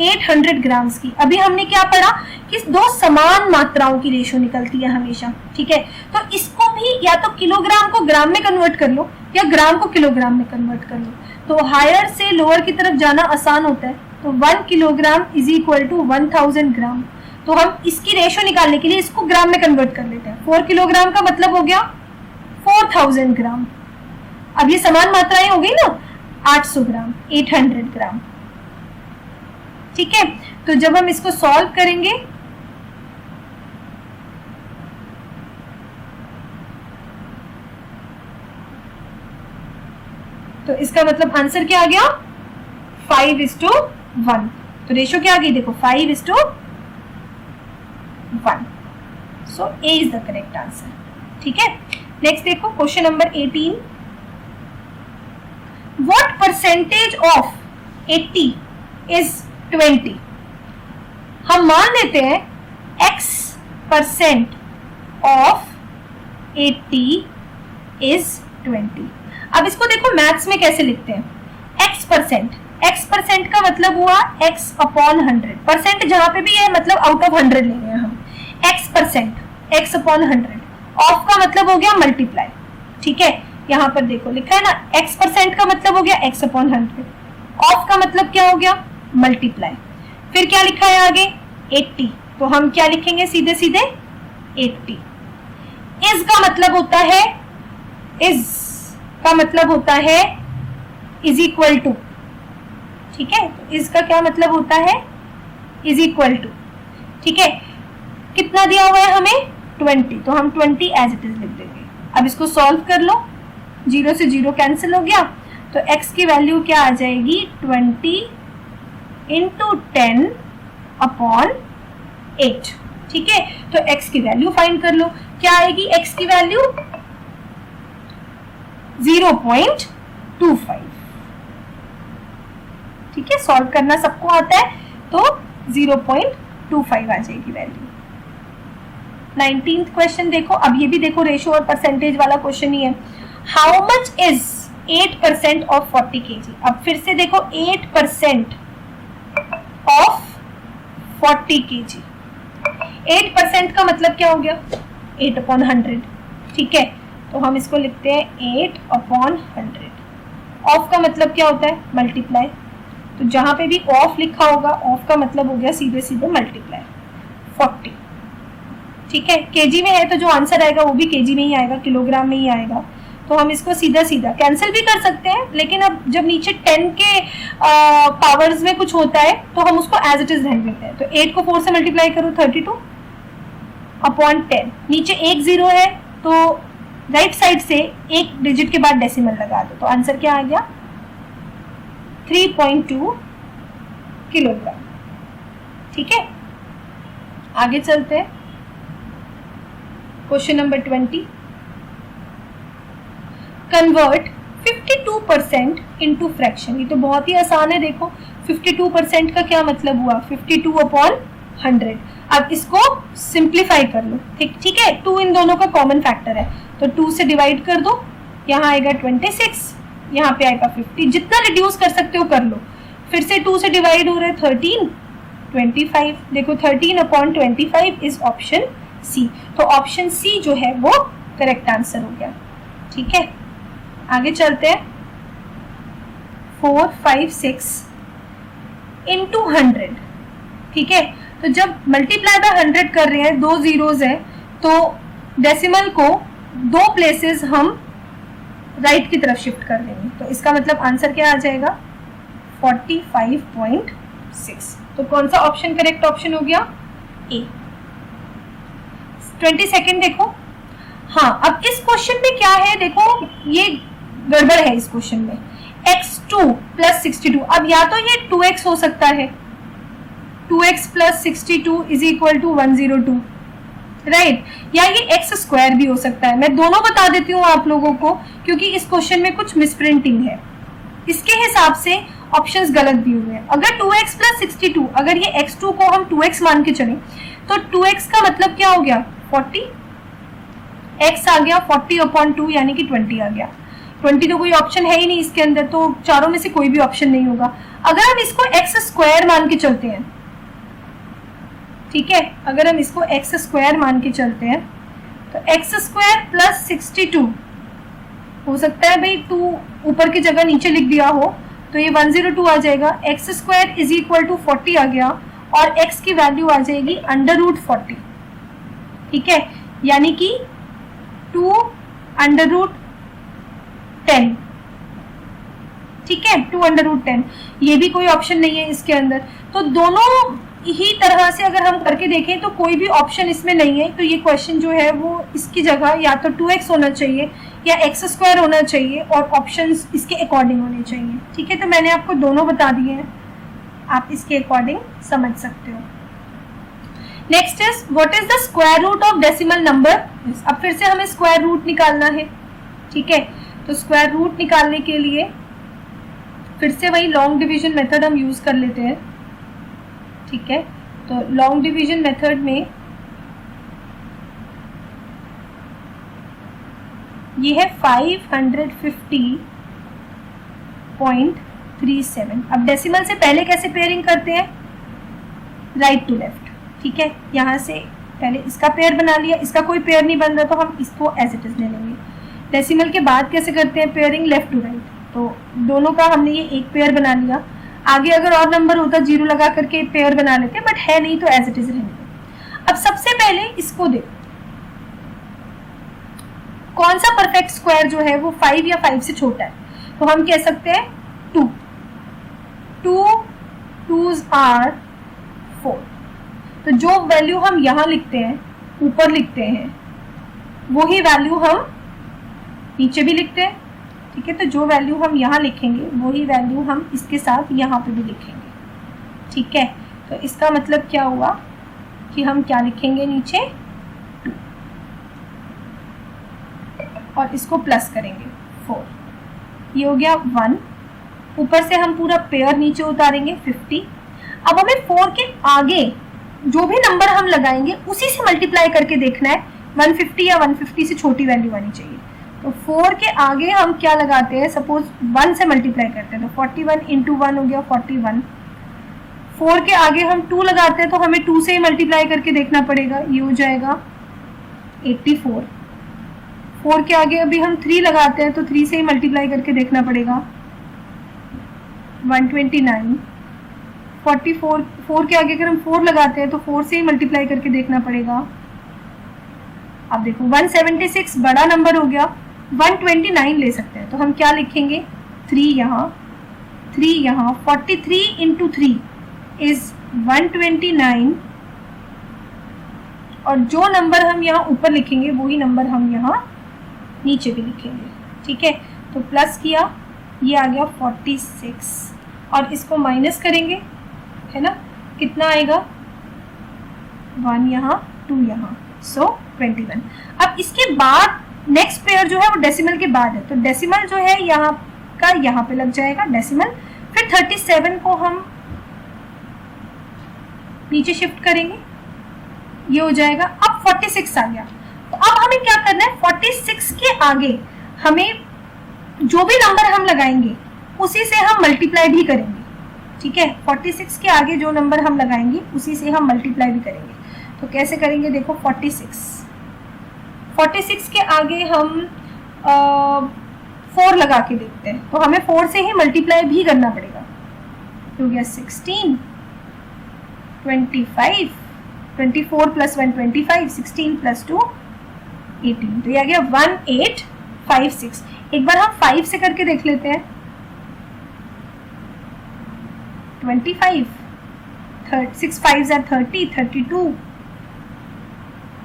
Speaker 1: 800 ग्राम्स की। अभी हमने क्या पढ़ा कि दो समान मात्राओं की रेशो निकलती है हमेशा, ठीक है। तो इसको भी या तो किलोग्राम को ग्राम में कन्वर्ट कर लो या ग्राम को किलोग्राम में कन्वर्ट कर लो। तो हायर से लोअर की तरफ जाना आसान होता है। तो 1 किलोग्राम इज इक्वल टू 1000 ग्राम। तो हम इसकी रेशो निकालने के लिए इसको ग्राम में कन्वर्ट कर लेते हैं। 4 किलोग्राम का मतलब हो गया 4000 ग्राम। अब ये समान मात्राएं हो गई ना, 800 ग्राम, 800 ग्राम, ठीक है। तो जब हम इसको सॉल्व करेंगे तो इसका मतलब आंसर क्या आ गया, 5:1। तो रेशो क्या आ गई देखो, 5:1। सो ए इज द करेक्ट आंसर, ठीक है। नेक्स्ट देखो question number 18, what percentage of 80 is 20। हम मान लेते हैं x% ऑफ 80 इज 20। अब इसको देखो मैथ्स में कैसे लिखते हैं, x% का मतलब हुआ x/100। परसेंट जहां पे भी है मतलब आउट ऑफ 100 ले रहे हैं हम। x% x/100, ऑफ का मतलब हो गया मल्टीप्लाई, ठीक है। यहाँ पर देखो लिखा है ना, x% का मतलब हो गया x/100, ऑफ का मतलब क्या हो गया मल्टीप्लाई। फिर क्या लिखा है आगे 80, तो हम क्या लिखेंगे सीधे सीधे 80। इज का मतलब होता है, इज का मतलब होता है इज इक्वल टू, ठीक है। तो इज का क्या मतलब होता है, इज इक्वल टू, ठीक है। कितना दिया हुआ है हमें 20, तो हम 20 एज इट इज लिख देंगे। अब इसको सॉल्व कर लो, 0 से 0 कैंसिल हो गया, तो x की वैल्यू क्या आ जाएगी 20 इंटू 10/8, ठीक है। तो x की वैल्यू फाइंड कर लो, क्या आएगी x की वैल्यू 0.25, ठीक है। सॉल्व करना सबको आता है, तो 0.25 आ जाएगी वैल्यू। 19th क्वेश्चन देखो, अब ये भी देखो रेशो और परसेंटेज वाला क्वेश्चन ही है। How much is 8% of 40 kg। अब फिर से देखो 8% ऑफ 40 kg, 8% का मतलब क्या हो गया 8/100, ठीक है। तो हम इसको लिखते हैं 8/100। ऑफ का मतलब क्या होता है मल्टीप्लाई, तो जहां पे भी ऑफ लिखा होगा ऑफ का मतलब हो गया सीधे सीधे मल्टीप्लाई 40, ठीक है। केजी में है तो जो आंसर आएगा वो भी केजी में ही आएगा, किलोग्राम में ही आएगा। तो हम इसको सीधा सीधा कैंसिल भी कर सकते हैं, लेकिन अब जब नीचे 10 के पावर्स में कुछ होता है तो हम उसको एज इट इज रहने देते हैं। तो 8 को 4 से मल्टीप्लाई करो 32 अपॉन 10, नीचे एक जीरो है तो राइट साइड से एक डिजिट के बाद डेसिमल लगा दो, तो आंसर क्या आ गया 3.2 किलोग्राम। ठीक है, आगे चलते हैं। Question number 20, convert 52% into fraction. ये तो बहुत ही आसान है, देखो 52% का क्या मतलब हुआ 52 अपॉन 100। अब इसको सिंप्लीफाई कर लो, ठीक है, 2 इन दोनों का कॉमन फैक्टर है तो 2 से डिवाइड कर दो, यहाँ आएगा 26, यहाँ पे आएगा 50, जितना रिड्यूस कर सकते हो कर लो। फिर से 2 से डिवाइड हो रहा है 13, 25, देखो 13 अपॉन 25 इज ऑप्शन सी। तो ऑप्शन सी जो है वो करेक्ट आंसर हो गया। ठीक है, आगे चलते हैं। 456 इंटू 100। ठीक है, तो जब मल्टीप्लाई बाय 100 कर रहे हैं, 2 जीरोज है, तो डेसिमल को 2 प्लेसेस हम राइट की तरफ शिफ्ट कर देंगे, तो इसका मतलब आंसर क्या आ जाएगा 45.6। तो कौन सा ऑप्शन करेक्ट ऑप्शन हो गया ए। 22 देखो। हाँ, अब इस क्वेश्चन में क्या है, देखो ये गड़बड़ है इस क्वेश्चन में। x2 प्लस 62, अब या तो ये 2x हो सकता है, 2x plus 62 is equal to 102, right, या ये x स्क्वायर भी हो सकता है। मैं दोनों बता देती हूँ आप लोगों को, क्योंकि इस क्वेश्चन में कुछ मिसप्रिंटिंग है, इसके हिसाब से ऑप्शंस गलत भी हुए हैं। अगर 2x प्लस 62, अगर ये x2 को हम 2x मान के चलें तो 2x का मतलब क्या हो गया 40, x आ गया 40 अपॉन 2 यानी कि 20 आ गया। 20 तो कोई ऑप्शन है ही नहीं इसके अंदर, तो चारों में से कोई भी ऑप्शन नहीं होगा। अगर हम इसको x स्क्वायर मान के चलते हैं, ठीक है, अगर हम इसको x स्क्वायर मान के चलते हैं तो x स्क्वायर प्लस 62 हो सकता है भाई 2 ऊपर की जगह नीचे लिख दिया हो तो ये 102 आ जाएगा। x square is equal to 40 आ गया और x की वैल्यू आ जाएगी √40। ठीक है, यानी कि 2 √10। ठीक है, 2 √10, ये भी कोई ऑप्शन नहीं है इसके अंदर। तो दोनों ही तरह से अगर हम करके देखें तो कोई भी ऑप्शन इसमें नहीं है, तो ये क्वेश्चन जो है वो इसकी जगह या तो 2x होना चाहिए या x स्क्वायर होना चाहिए और ऑप्शंस इसके अकॉर्डिंग होने चाहिए। ठीक है, तो मैंने आपको दोनों बता दिए हैं, आप इसके अकॉर्डिंग समझ सकते हो। Next is what is the square root of decimal number. अब फिर से हमें स्क्वायर रूट निकालना है। ठीक है, तो स्क्वायर रूट निकालने के लिए फिर से वही लॉन्ग डिवीजन मेथड हम यूज कर लेते हैं। ठीक है, तो लॉन्ग डिवीजन मेथड में ये है 550.37। अब डेसिमल से पहले कैसे पेयरिंग करते हैं, राइट टू लेफ्ट। ठीक है, यहाँ से पहले इसका पेयर बना लिया, इसका कोई पेयर नहीं बन रहा तो हम इसको एज इट इज ले लेंगे। डेसिमल के बाद कैसे करते हैं पेयरिंग, लेफ्ट टू राइट, तो दोनों का हमने ये एक पेयर बना लिया। आगे अगर और नंबर होता जीरो लगा करके पेयर बना लेते, बट है नहीं तो एज इट इज रहने दो। अब सबसे पहले इसको देखो, कौन सा परफेक्ट स्क्वायर जो है वो 5 या 5 से छोटा है, तो हम कह सकते हैं 2, 2 2s आर 4। तो जो वैल्यू हम यहाँ लिखते हैं, ऊपर लिखते हैं, वही वैल्यू हम नीचे भी लिखते हैं। ठीक है, तो जो वैल्यू हम यहाँ लिखेंगे वही वैल्यू हम इसके साथ यहाँ पे भी लिखेंगे। ठीक है, तो इसका मतलब क्या हुआ कि हम क्या लिखेंगे नीचे 2 और इसको प्लस करेंगे 4, ये हो गया 1। ऊपर से हम पूरा पेयर नीचे उतारेंगे 50। अब हमें 4 के आगे जो भी नंबर हम लगाएंगे उसी से मल्टीप्लाई करके देखना है, 150 या 150 से छोटी वैल्यू आनी चाहिए। तो 4 के आगे हम क्या लगाते हैं, सपोज 1 से मल्टीप्लाई करते हैं तो 41 इंटू 1 हो गया 41। 4 के आगे हम 2 लगाते हैं तो हमें 2 से ही मल्टीप्लाई करके देखना पड़ेगा, ये हो जाएगा 84। 4 के आगे अभी हम 3 लगाते हैं तो 3 से ही मल्टीप्लाई करके देखना पड़ेगा 129। 44, 4 के आगे अगर हम 4 लगाते हैं तो 4 से ही मल्टीप्लाई करके देखना पड़ेगा। अब देखो 176 बड़ा नंबर हो गया, 129 ले सकते हैं, तो हम क्या लिखेंगे 3 यहाँ 3 यहाँ 43 इंटू 3 इज 129, और जो नंबर हम यहाँ ऊपर लिखेंगे वही नंबर हम यहाँ नीचे भी लिखेंगे। ठीक है, तो प्लस किया, ये आ गया 46 और इसको माइनस करेंगे, है ना, कितना आएगा 1 यहाँ 2 यहाँ, सो 21। अब इसके बाद नेक्स्ट पेयर जो है वो डेसिमल के बाद है, तो डेसिमल जो है यहाँ का यहाँ पे लग जाएगा डेसिमल, फिर 37 को हम नीचे शिफ्ट करेंगे, ये हो जाएगा। अब 46 आ गया, तो अब हमें क्या करना है 46 के आगे हमें जो भी नंबर हम लगाएंगे उसी से हम मल्टीप्लाई भी करेंगे। ठीक है, 46 के आगे जो नंबर हम लगाएंगे उसी से हम मल्टीप्लाई भी करेंगे। तो कैसे करेंगे देखो, 46 के आगे हम 4 लगा के देखते हैं, तो हमें 4 से ही मल्टीप्लाई भी करना पड़ेगा। तो गया 16, 25, 24 प्लस 1 25, 16 प्लस 2 18, तो ये आ गया 1856। एक बार हम 5 से करके देख लेते हैं, 25, 6 5 30, 32,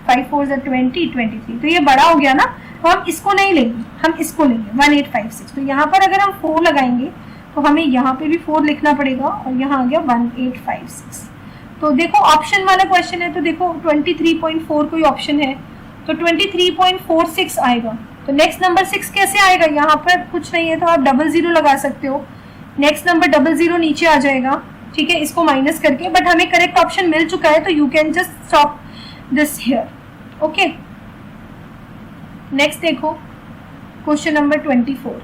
Speaker 1: 5 4 20, 23, तो ये बड़ा हो गया ना, तो हम इसको नहीं लेंगे, हम इसको लेंगे 1856। तो यहाँ पर अगर हम 4 लगाएंगे तो हमें यहाँ पे भी 4 लिखना पड़ेगा, और यहाँ आ गया 1856। तो देखो ऑप्शन वाला क्वेश्चन है, तो देखो 23.4 कोई ऑप्शन है, तो 23.46 आएगा। तो नेक्स्ट नंबर 6 कैसे आएगा, यहाँ पर कुछ नहीं है तो आप 00 लगा सकते हो, नेक्स्ट नंबर 00 नीचे आ जाएगा। ठीक है, इसको माइनस करके, बट हमें करेक्ट ऑप्शन मिल चुका है, तो you can just stop this here. Okay, next देखो question number 24।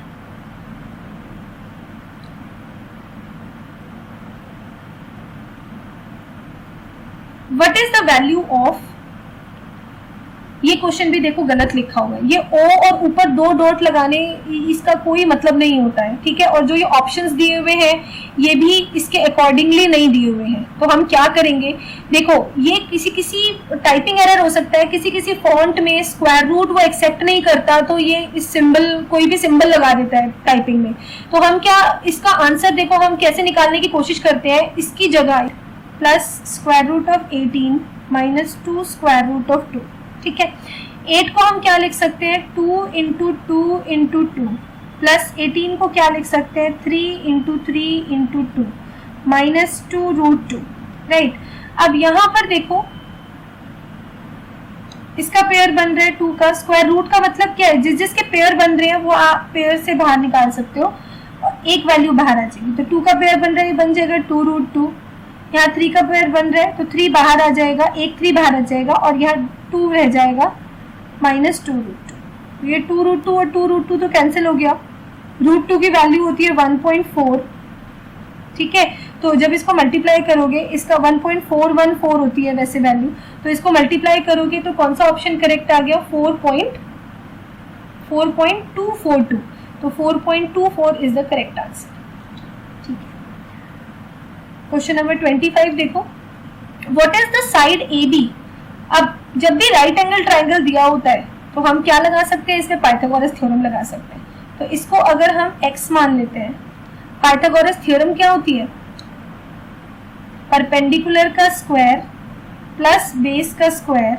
Speaker 1: What is the value of, ये क्वेश्चन भी देखो गलत लिखा हुआ है, ये ओ और ऊपर 2 डॉट लगाने इसका कोई मतलब नहीं होता है। ठीक है, और जो ये ऑप्शंस दिए हुए हैं ये भी इसके अकॉर्डिंगली नहीं दिए हुए हैं, तो हम क्या करेंगे देखो, ये किसी टाइपिंग एरर हो सकता है, किसी फॉन्ट में स्क्वायर रूट वो एक्सेप्ट नहीं करता, तो ये इस सिंबल कोई भी सिंबल लगा देता है टाइपिंग में। तो हम क्या, इसका आंसर देखो हम कैसे निकालने की कोशिश करते हैं, इसकी जगह plus square root of 18 minus 2 square root of 2। ठीक है, 8 को हम क्या लिख सकते हैं 2 इंटू 2 इंटू 2, प्लस 18 को क्या लिख सकते हैं 3 into 3 into 2 minus 2 root 2। Right, अब यहाँ पर देखो इसका पेयर बन रहा है 2 का, स्क्वायर रूट का मतलब क्या है, जिसके पेयर बन रहे हैं वो आप पेयर से बाहर निकाल सकते हो, और एक वैल्यू बाहर आ जाएगी। तो 2 का पेयर बन रहा है, बन जाएगा 2 रूट 2, यहाँ 3 का पेयर बन रहा है तो 3 बाहर आ जाएगा, एक 3 बाहर आ जाएगा, और यहाँ 2 रह जाएगा माइनस 2 रूट 2। ये 2 रूट 2 और 2 रूट 2 तो कैंसिल हो गया, रूट 2 की वैल्यू होती है 1.4। ठीक है, तो जब इसको मल्टीप्लाई करोगे, इसका 1.414 होती है वैसे वैल्यू, तो इसको मल्टीप्लाई करोगे तो कौन सा ऑप्शन करेक्ट आ गया 4.242, तो 4.24 इज द करेक्ट आंसर। ठीक है, क्वेश्चन नंबर 25 देखो, what is the side AB। अब जब भी राइट एंगल ट्राइंगल दिया होता है तो हम क्या लगा सकते हैं, इसमें पाइथागोरस थ्योरम लगा सकते हैं। तो इसको अगर हम x मान लेते हैं, पाइथागोरस थ्योरम क्या होती है, परपेंडिकुलर का स्क्वायर प्लस बेस का square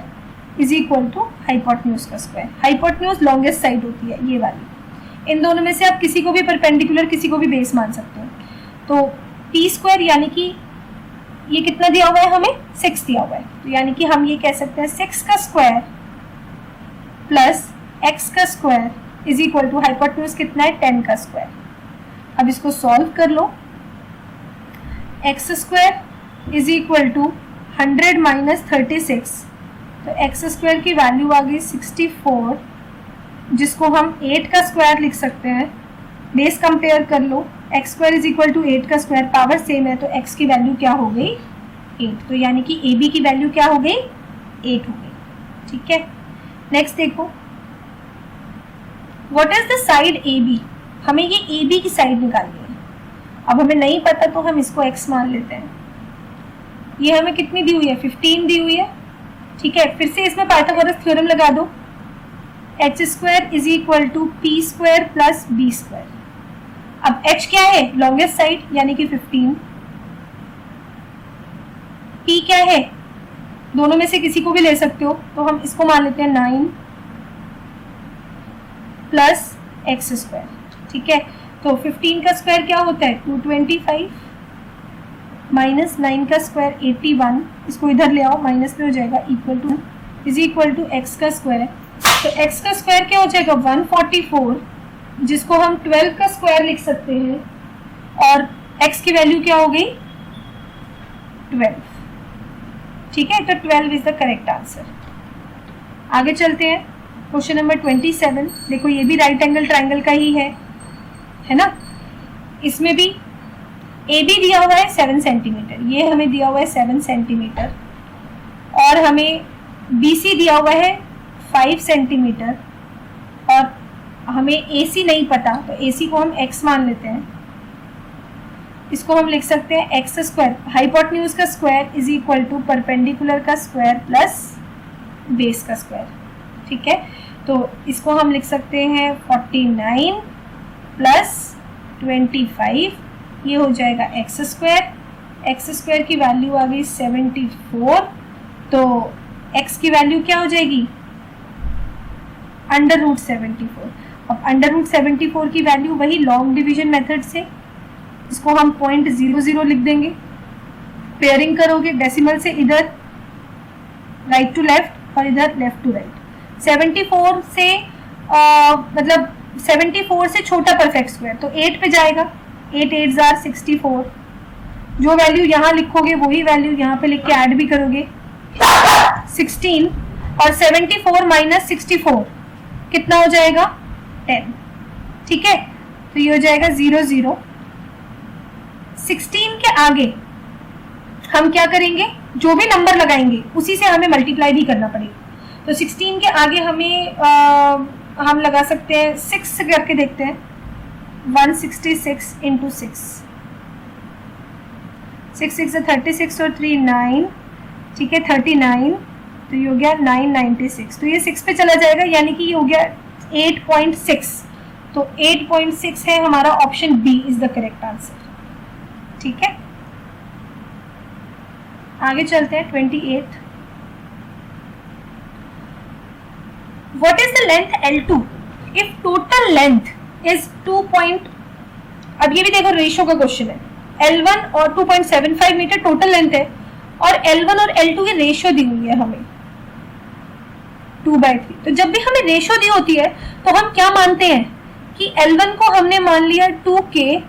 Speaker 1: is equal to hypotenuse का स्क्वायर। हाइपोटेन्यूज लॉन्गेस्ट साइड होती है ये वाली, इन दोनों में से आप किसी को भी परपेंडिकुलर किसी को भी बेस मान सकते हो। तो टी स्क्वायर यानी कि ये कितना दिया हुआ है हमें 6 दिया हुआ है, तो यानी कि हम ये कह सकते हैं 6 का स्क्वायर प्लस x का square is equal to hypotenuse कितना है 10 का स्क्वायर। अब इसको सॉल्व कर लो, x square is equal to 100 minus 36, तो x स्क्वायर की वैल्यू आ गई 64, जिसको हम 8 का स्क्वायर लिख सकते हैं। बेस कंपेयर कर लो, x square is equal to 8 का स्क्वायर, पावर सेम है तो x की वैल्यू क्या हो गई 8, तो यानी कि AB की वैल्यू क्या हो गई 8 हो गई। ठीक है, नेक्स्ट देखो, what is the side AB। हमें ये AB की साइड निकालनी है। अब हमें नहीं पता तो हम इसको x मान लेते हैं। ये हमें कितनी दी हुई है 15 दी हुई है। ठीक है, फिर से इसमें पाइथागोरस थ्योरम लगा दो, H square is equal to P square plus B square. अब h क्या है, लॉन्गेस्ट साइड यानी कि 15, p क्या है, दोनों में से किसी को भी ले सकते हो, तो हम इसको मान लेते हैं 9 प्लस एक्स स्क्वायर। ठीक है, तो 15 का स्क्वायर क्या होता है 225 माइनस 9 का स्क्वायर 81, इसको इधर ले आओ माइनस में हो जाएगा, equal to is equal to X का स्क्वायर। तो एक्स का स्क्वायर क्या हो जाएगा 144, जिसको हम 12 का स्क्वायर लिख सकते हैं, और x की वैल्यू क्या हो गई 12। ठीक है, तो 12 इज द करेक्ट आंसर। आगे चलते हैं, क्वेश्चन नंबर 27। देखो ये भी राइट एंगल ट्राइंगल का ही है ना। इसमें भी ए बी दिया हुआ है 7 सेंटीमीटर, ये हमें दिया हुआ है 7 सेंटीमीटर, और हमें बी सी दिया हुआ है 5 सेंटीमीटर, और हमें ए सी नहीं पता, तो ए सी को हम x मान लेते हैं। इसको हम लिख सकते हैं एक्स स्क्वायर, हाइपोटेन्यूज का square is equal to perpendicular का स्क्वायर प्लस बेस का स्क्वायर। ठीक है, तो इसको हम लिख सकते हैं 49 प्लस 25, ये हो जाएगा एक्स स्क्वायर की वैल्यू आ गई 74, तो x की वैल्यू क्या हो जाएगी √74। अब √74 की वैल्यू वही लॉन्ग डिवीजन मेथड से, इसको हम 0.00 लिख देंगे, पेयरिंग करोगे डेसिमल से इधर राइट टू लेफ्ट और इधर लेफ्ट टू राइट। 74 से मतलब 74 से छोटा परफेक्ट स्क्वायर तो 8 पे जाएगा, 8 8 जार 64, जो वैल्यू यहाँ लिखोगे वही वैल्यू यहाँ पे लिख के ऐड भी करोगे 16, और 74 माइनस 64 कितना हो जाएगा 10। ठीक है, तो ये हो जाएगा 0 0। 16 के आगे हम क्या करेंगे, जो भी नंबर लगाएंगे उसी से हमें मल्टीप्लाई भी करना पड़ेगा। तो 16 के आगे हमें हम लगा सकते हैं 6 से करके देखते हैं, 166 इंटू 6, 6 6 36 और 3 9, ठीक है 39, तो ये हो गया 996, तो ये 6 पे चला जाएगा, यानी कि ये हो गया 8.6, तो 8.6 है हमारा, option B is the correct answer. ठीक है, आगे चलते हैं 28। What is the length L2 if total length is 2. अब ये भी देखो रेशियो का क्वेश्चन है, L1 और 2.75 मीटर टोटल लेंथ है, और L1 और L2 की रेशियो दी हुई है हमें 2/3। तो जब भी हमें रेशियो दी होती है तो हम क्या मानते हैं कि L1 को हमने मान लिया 2K,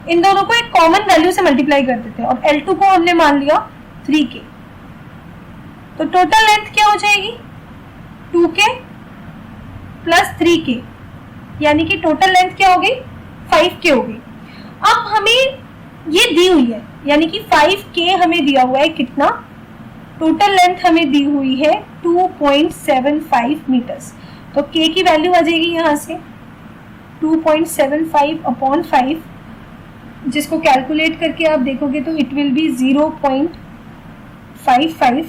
Speaker 1: इन दोनों को एक कॉमन वैल्यू से मल्टीप्लाई कर देते हैं, और L2 को हमने मान लिया 3K, तो टोटल लेंथ क्या हो जाएगी 2K प्लस 3K, यानी कि टोटल लेंथ क्या होगी 5K होगी। अब हमें ये दी हुई है, यानी कि 5K हमें दिया हुआ है, कितना टोटल लेंथ हमें दी हुई है 2.75 मीटर्स, तो K की वैल्यू आ जाएगी यहाँ से 2.75 अपॉन 5, जिसको कैलकुलेट करके आप देखोगे तो इट विल बी 0.55।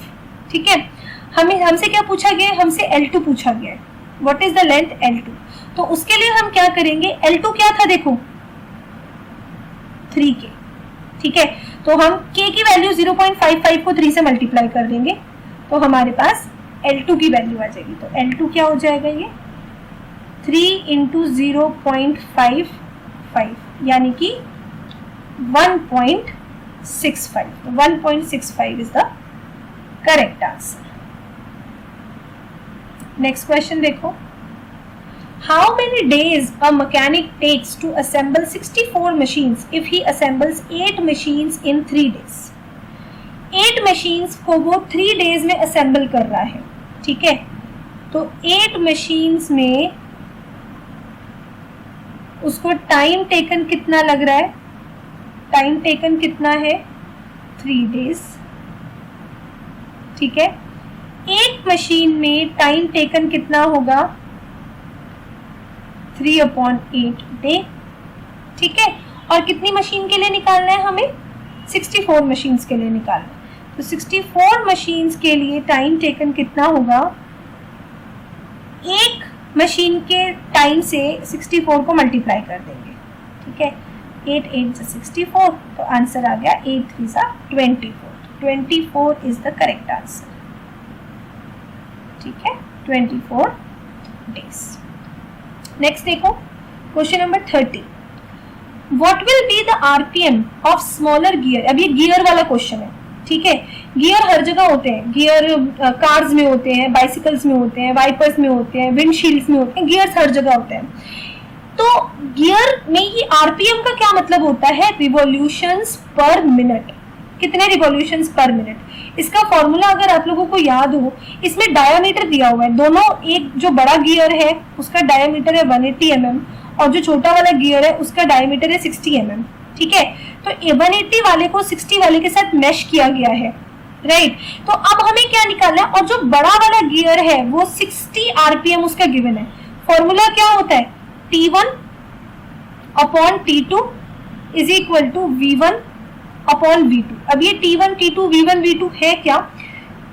Speaker 1: ठीक है, हमसे क्या पूछा गया है, हमसे L2 पूछा गया है, what is the length L2। तो उसके लिए हम क्या करेंगे, L2 क्या था देखो 3K। ठीक है, तो हम K की वैल्यू 0.55 को 3 से मल्टीप्लाई कर देंगे, तो हमारे पास L2 की वैल्यू आ जाएगी। तो L2 क्या हो जाएगा, ये 3 इंटू 0.55, यानी कि 1.65, 1.65 is the correct answer. Next question देखो, how many days a mechanic takes to assemble 64 machines if he assembles 8 machines in 3 days. 8 machines को वो 3 डेज में असेंबल कर रहा है। ठीक है, तो 8 मशीन्स में उसको टाइम टेकन कितना लग रहा है, टाइम टेकन कितना है 3 डेज। ठीक है, एक मशीन में टाइम टेकन कितना होगा 3/8 डे। ठीक है, और कितनी मशीन के लिए निकालना है हमें, 64 मशीन्स के लिए निकालना है। तो 64 मशीन्स के लिए टाइम टेकन कितना होगा, एक मशीन के टाइम से 64 को मल्टीप्लाई कर देंगे, ठीक है। 8 8 64, तो आंसर आ गया 8 3 24। 24 इज द करेक्ट आंसर, ठीक है, 24 डेज। नेक्स्ट देखो question number 30, what will be the RPM of smaller gear. अब ये गियर वाला क्वेश्चन है, ठीक है। गियर हर जगह होते हैं, गियर कार्स में होते हैं, बाइसिकल्स में होते हैं, वाइपर्स में होते हैं, विंडशील्ड्स में होते हैं, गियर्स हर जगह होते हैं। तो गियर में ये आरपीएम का क्या मतलब होता है, रिवॉल्यूशंस पर मिनट, कितने रिवॉल्यूशंस पर मिनट। इसका फॉर्मूला अगर आप लोगों को याद हो, इसमें डायामीटर दिया हुआ है दोनों, एक जो बड़ा गियर है उसका डायामीटर है 180 mm और जो छोटा वाला गियर है उसका डायमीटर है 60 mm, ठीक है। तो 180 वाले को 60 वाले के साथ मैश किया गया है, राइट। तो अब हमें क्या निकालना है, और जो बड़ा वाला गियर है वो 60 आरपीएम उसका गिवन है। फॉर्मूला क्या होता है, T1 upon T2 is equal to V1 upon V2। अब ये T1 T2 V1 V2 है क्या,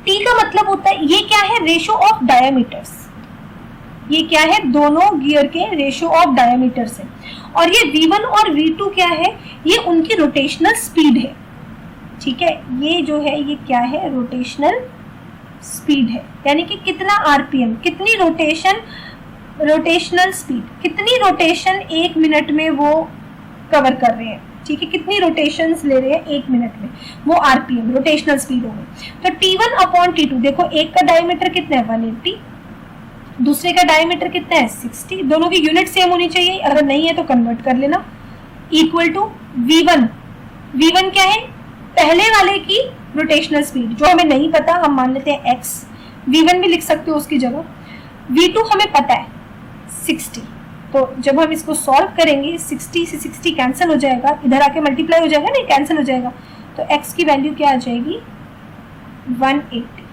Speaker 1: T का मतलब होता है, ये क्या है, रेशो ऑफ डायमीटर्स, ये क्या है, दोनों गियर के रेशो ऑफ डायमीटर से। और ये V1 और V2 क्या है, ये उनकी रोटेशनल स्पीड है, ठीक है। ये जो है ये क्या है, रोटेशनल स्पीड है, यानी कि कितना आरपीएम, कितनी रोटेशन, रोटेशनल स्पीड, कितनी रोटेशन एक मिनट में वो कवर कर रहे हैं, ठीक है, कितनी रोटेशंस ले रहे हैं एक मिनट में, वो आरपीएम रोटेशनल स्पीड होगी। तो T1 अपॉन T2, देखो एक का डायमीटर कितना है 180, दूसरे का डायमीटर कितना है 60, दोनों की यूनिट सेम होनी चाहिए, अगर नहीं है तो कन्वर्ट कर लेना, इक्वल टू V1। V1 क्या है, पहले वाले की रोटेशनल स्पीड, जो हमें नहीं पता हम मान लेते हैं x, V1 भी लिख सकते हो उसकी जगह। V2 हमें पता है 60, तो जब हम इसको सॉल्व करेंगे 60 से 60 कैंसिल हो जाएगा, इधर आके मल्टीप्लाई हो जाएगा, नहीं कैंसिल हो जाएगा, तो x की वैल्यू क्या आ जाएगी 180।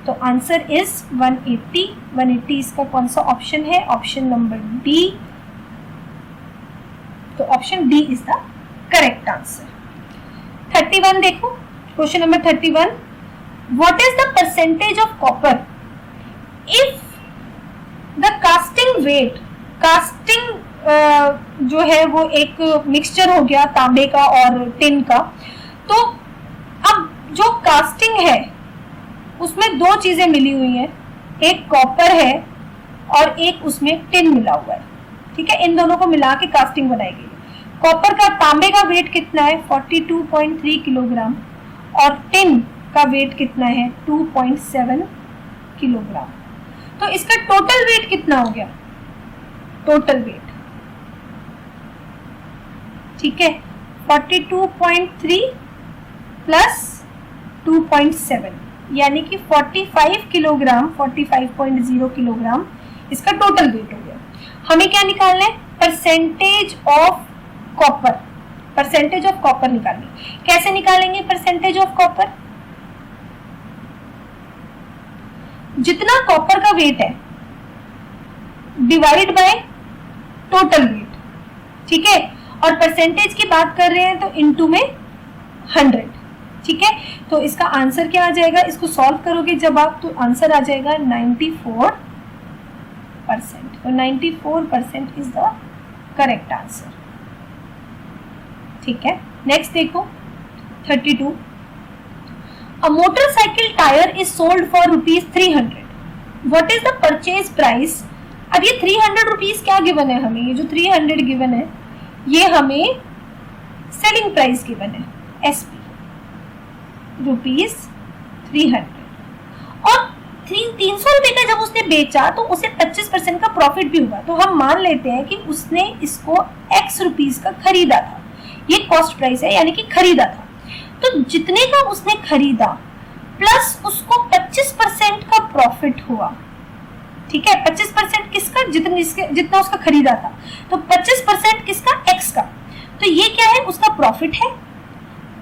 Speaker 1: तो आंसर इज 180। 180 इसका कौन सा ऑप्शन है, ऑप्शन नंबर डी। तो option D is the correct answer. 31 देखो, question number 31, what is the percentage of copper if the casting weight, casting जो है वो एक मिक्सचर हो गया तांबे का और टिन का। तो अब जो कास्टिंग है उसमें दो चीजें मिली हुई हैं, एक कॉपर है और एक उसमें टिन मिला हुआ है, ठीक है। इन दोनों को मिला के कास्टिंग बनाई गई। कॉपर का, तांबे का वेट कितना है 42.3 किलोग्राम और टिन का वेट कितना है 2.7 किलोग्राम। तो इसका टोटल वेट कितना हो गया, टोटल वेट, ठीक है, 42.3 प्लस 2.7 यानी कि 45 किलोग्राम, 45.0 किलोग्राम इसका टोटल वेट हो गया। हमें क्या निकालना है, percentage of copper, percentage of copper निकालनी। कैसे निकालेंगे परसेंटेज ऑफ कॉपर, जितना कॉपर का वेट है डिवाइड बाय टोटल वेट, ठीक है। और परसेंटेज की बात कर रहे हैं तो इनटू में 100, ठीक है। तो इसका आंसर क्या आ जाएगा, इसको सॉल्व करोगे जब आप, तो आंसर आ जाएगा 94%। तो 94% इज द करेक्ट आंसर, ठीक है। नेक्स्ट देखो 32, a motorcycle tyre is sold for ₹300, what is the purchase price. अब ये 300 रुपीज क्या गिवन है हमें, ये जो 300 गिवन है ये हमें सेलिंग प्राइस गिवन है, एसपी ₹300। और 300 रुपए का जब उसने बेचा तो उसे 25% का प्रॉफिट भी हुआ। तो हम मान लेते हैं कि उसने इसको x रुपीस का खरीदा था, ये कॉस्ट प्राइस है यानी कि खरीदा था। तो जितने का उसने खरीदा प्लस उसको 25% का प्रॉफिट हुआ, ठीक है। 25% किसका, जितना उसका खरीदा था, तो 25% किसका, x का। तो ये क्या है, उसका प्रॉफिट है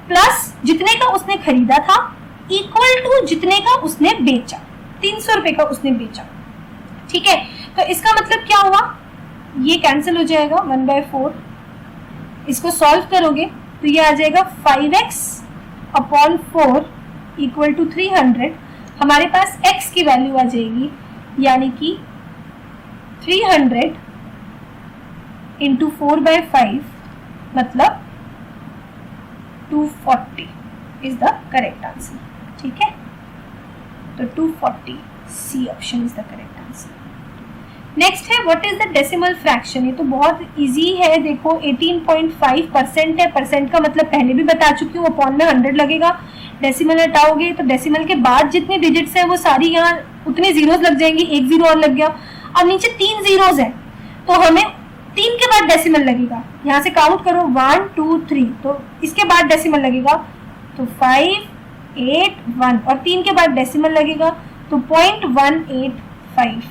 Speaker 1: प्लस जितने का उसने खरीदा था इक्वल टू जितने का उसने बेचा, 300 रुपए का उसने बेचा, ठीक है। तो इसका मतलब क्या हुआ, ये कैंसिल हो जाएगा 1/4, इसको सॉल्व करोगे तो ये आ जाएगा 5x अपॉन 4 इक्वल टू 300। हमारे पास x की वैल्यू आ जाएगी यानी कि 300 इंटू 4/5 मतलब 240 इज द करेक्ट आंसर। ठीक है, तो 240 C option is the correct answer. Next है what is the decimal fraction. ये तो बहुत इजी है, देखो 18.5% है। परसेंट का मतलब पहले भी बता चुकी हूँ, अपॉन में 100 लगेगा। डेसिमल हटाओगे तो डेसिमल के बाद जितनी डिजिट्स है वो सारी यहाँ उतने जीरोस लग जाएंगी, एक जीरो और लग गया। अब नीचे 3 जीरोस है तो हमें 3 के बाद डेसिमल लगेगा। यहाँ से काउंट करो 1 2 3, तो इसके बाद डेसिमल लगेगा तो 5 8 1 और 3 के बाद डेसिमल लगेगा तो 0.185।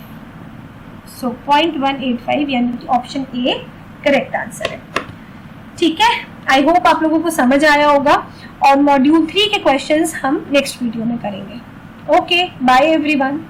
Speaker 1: सो 0.185 यानी कि ऑप्शन ए करेक्ट आंसर है। ठीक है, आई होप आप लोगों को समझ आया होगा और मॉड्यूल 3 के क्वेश्चंस हम नेक्स्ट वीडियो में करेंगे। Okay, bye everyone.